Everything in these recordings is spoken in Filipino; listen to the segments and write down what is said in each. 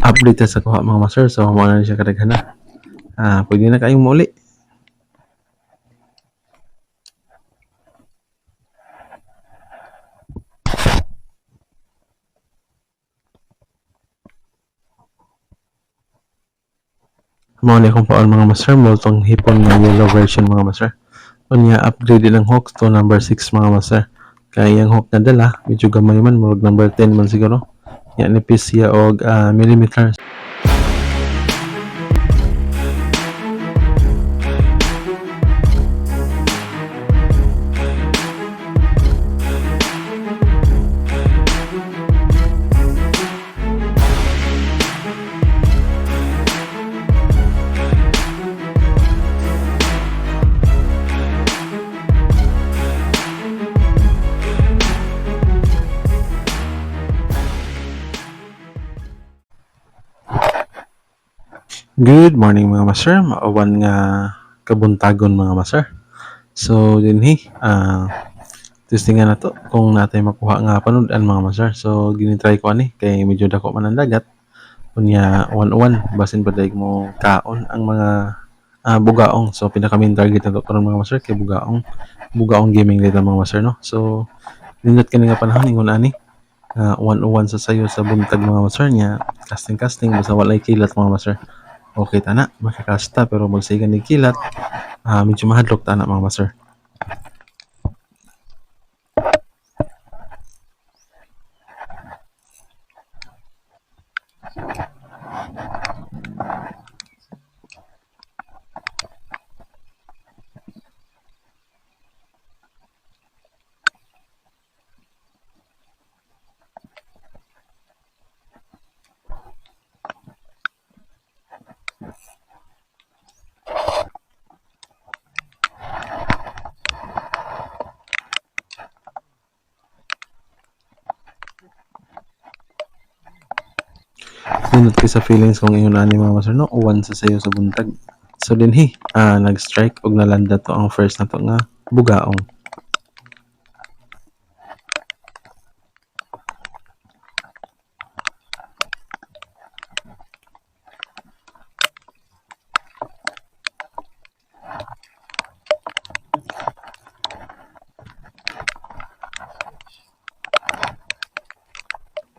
update sa kuha mga master. So mo na siya kadaghan na. Pwede na kayong muli. Mao ni akong paon mga master, mo tong hipon nga yellow version mga master. Unya upgrade ng Hawk to number 6 mga master. Kaya yung Hawk na dala, medyo gamay man, murag number 10 man siguro. Yan nipis siya og millimeters. Good morning mga master, maawan nga kabuntagon mga master. So dinhi testingan na to kung natay makuha nga panudan mga master. So ginitry ko ani kay medyo dako man ang dagat. Unya 101 basin pa daig mo kaon ang mga bugaong. So pinaka main target na to karon mga master kay bugaong gaming data mga master no. So nindot kani nga panahon ingon ani 101 sa sayo sa buntag mga master niya casting basta walay kilat mga master. Okay tana makakasta pero magsigan ni kilat medyo mahadlok tana mga master. Nindot kay sa feelings kung ingon ani mga master no, uwan sa sayo sa buntag. So dinhi nag-strike og nalanda to ang first nato nga bugaong.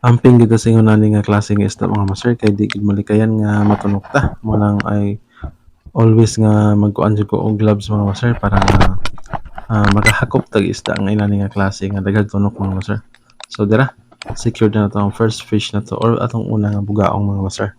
Amping dito sa ingon ani nga klase nga isda mga master kay di gid malikayan nga matunok ta. Mo lang ay always nga magkuan jud ko og gloves mga master para makahakop tag isda ang inani nga klase nga daghang tunok mga master. So dira secured na to ang first fish na to or atong una nga bugaong mga master.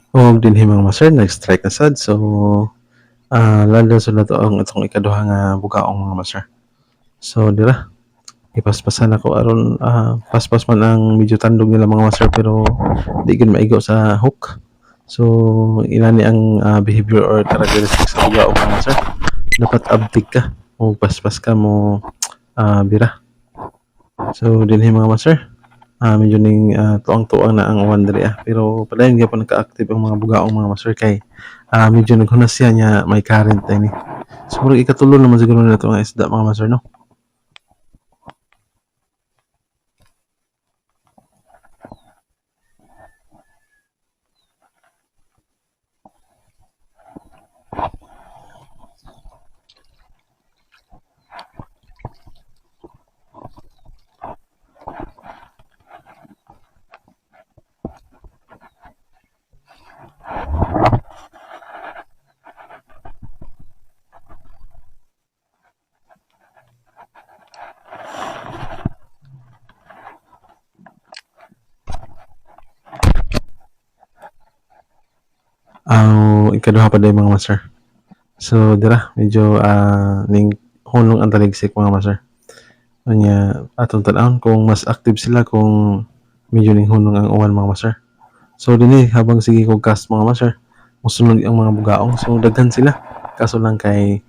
Og dinhi mga master nag-strike na sad. So Landas na to ang itong ikaduha nga bugaong mga master. So dira ipaspasan ako aron paspas man ang medyo tandog nila mga master pero di gid maigo sa hook. So inani ang behavior or characteristics sa bugaong mga master. Dapat abtig ka o paspas ka mo bira. So dinhi mga master. Medyo ning tuang-tuang na ang uwan diri pero padayon gyapon nagka-active ang mga bugaong mga master kay medyo naghunas siya nya may current ni. So murag ikatulo naman siguro na ito nga isda mga master no. Ikaduha pa day mga master. So dira medyo ning hunong ang taligsik mga master. Unya atong tan-awon kung mas active sila kung medyo ning hunong ang uwan mga master. So dinhi habang sige kog cast mga master, mosunod ang mga bugaong so daghan sila. Kaso lang kay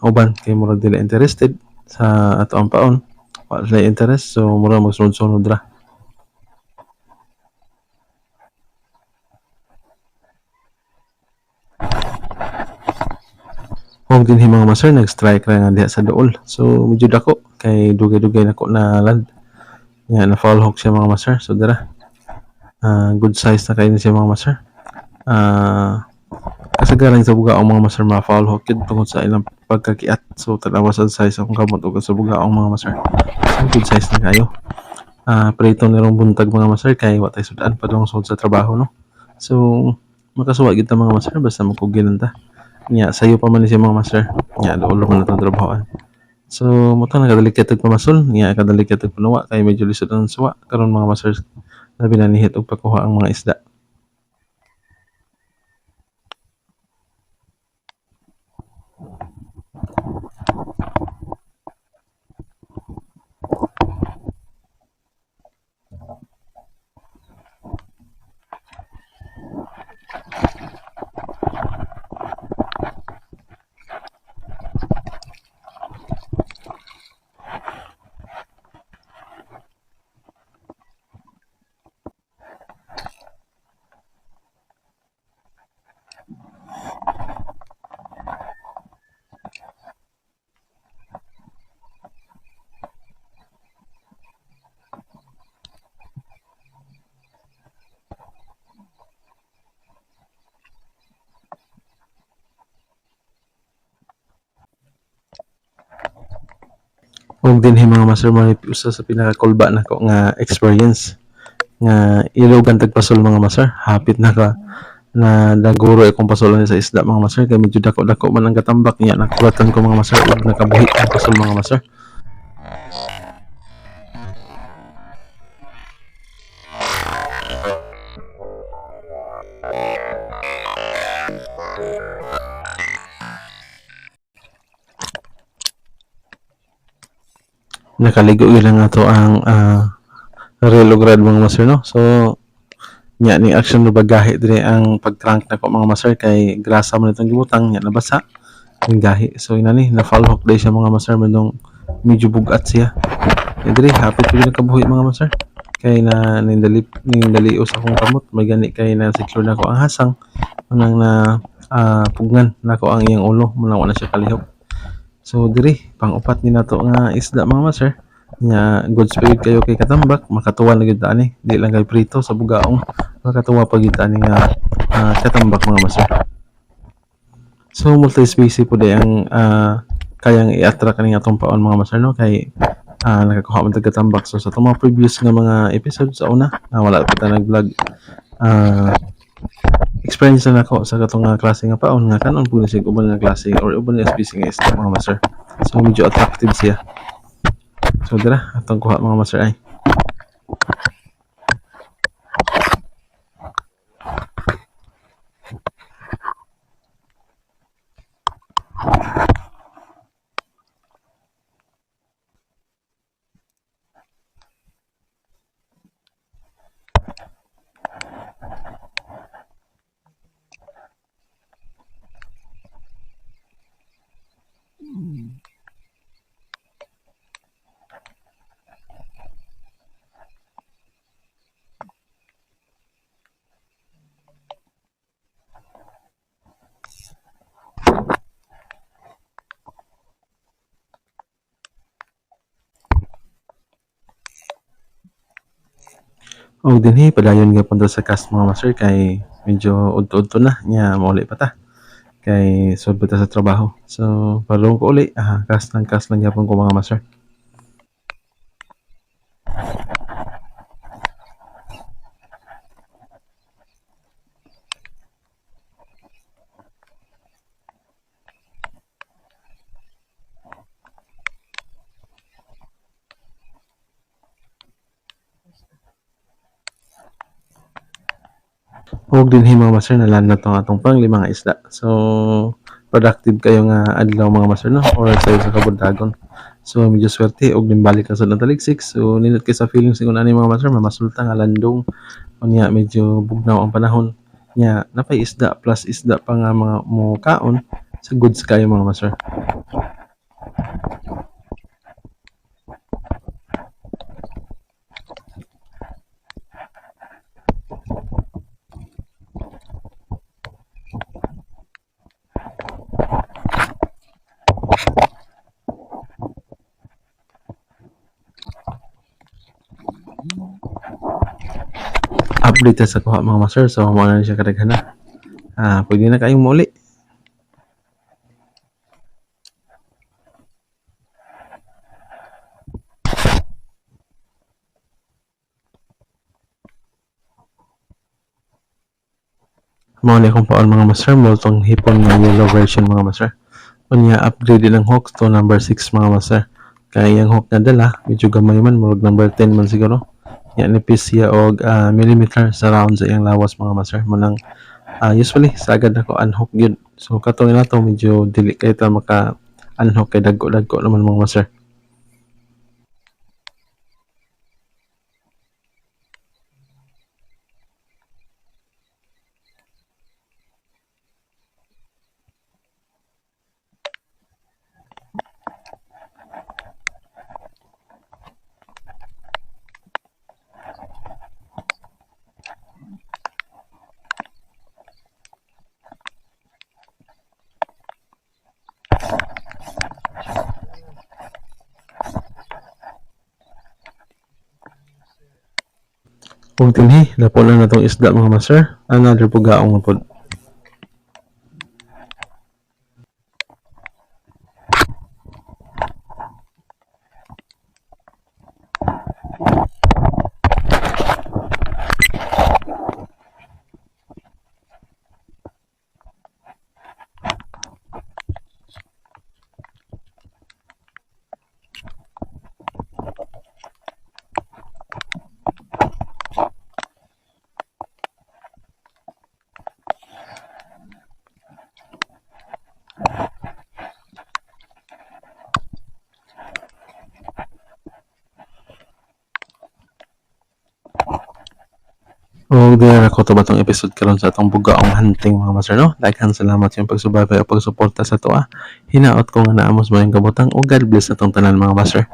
uban kay murag dili interested sa ato ang paon. Wa sila interest so murag magsunod-sunod ra. Og dinhi mga master nag-strike ra nga diha sa duol. So medyo dako kay dugay-dugay nako na land. Nya na foul hook siya mga master. So dira good size na kayo siya mga master. Kasagaran sa buga ang mga master mga foul hook yun tungkol sa ilang pagkakiat. So tanawa sa size akong kamot o sa buga ang mga master. So good size na kayo. Prito nirong buntag mga master kay watay sudan pa dong sa trabaho no. So makasuwa kita mga master basta magkugilan ta. Nya sayo pa man ni siya mga master. Nya doon man natong trabahoan. So muta nakadalikat og pamasol, nya kadalikat og panuwa kay medyo lisod ang suwa karon mga master labi na nihit og pakuha ang mga isda. Og dinhi mga master mo usa sa pinakakulba nako nga experience nga ilugan tagpasol mga master. Hapit na ka na naguro akong pasolan sa isda mga master kay medyo dako-dako man ang katambak niya nakuratan ko mga master ug nakabuhi ang pasol mga master. Nakaligo gyud nga to ang real ug red mga master no. So nya ni action no bagahi dire ang pag-trunk nako mga master kay grasa man itong gibutang nya nabasa ang gahi. So inani na foul hook day siya mga master manong medyo bugat siya. Dire hapit gyud nakabuhi mga master. Kay na nindali sa akong kamot may gani kay na secure nako ang hasang manang na pugnan nako ang iyang ulo manang wala siya kalihok. So diri pang-upat ni nato nga isda mga master nya good spirit kayo kay katambak makatuwa na gyud ani di lang kay prito sa bugaong makatuwa pa gyud ani nga katambak mga master. So multi-species po day ang kayang i-attract kaning atong paon mga master no kay nakakuha man tag katambak. So sa itong mga previous nga mga episode sa una wala pa ta nag-vlog experience na nako sa katong nga klase nga paon nga kanon po na siya uban nga klase or uban nga species nga isda mga master. So medyo attractive siya. So dira atong kuha mga master ay. Og dinhi padayon gyapon ta sa cast mga master kay medyo udto-udto na nya mauli pa ta kay sud pa ta sa trabaho. So padung ko uli, cast lang gyapon ko mga master. Og dinhi mga master nalan na tong atong pang-lima nga isda. So productive kayo nga adlaw mga master no or sayo sa kabuntagon. So medyo swerte og nimbalik na sad ang taligsik. So nindot kay sa feelings ingon ani mga master mamasulta nga landong unya medyo bugnaw ang panahon. Nya napay isda plus isda pa nga mga mo kaon sa goods kayo mga master. Update sa kuha mga master. So mo na siya kadaghana. Pwede na kayong muli. Mao ni akong paon mga master mo tong hipon nga yellow version mga master. Unya upgrade din ang hook to number 6 mga master. Kay ang hook na dala medyo gamay man murag number 10 man siguro. Nya nipis siya og millimeter sa round sa iyang lawas mga master. Manang usually sagad ako unhook yun. So katong na to medyo dili kay ta maka unhook kay dagko-dagko naman mga master. Kung tinhi, dapo na natong isda mga master. Another pugaong na pod. O dira ko to batong episode karon sa atong bugaong hunting mga master no. Daghan salamat sa inyong pagsubaybay o pagsuporta sa to. Hinaot ko nga naamos mo yung kabutang o God bless atong tanan mga master.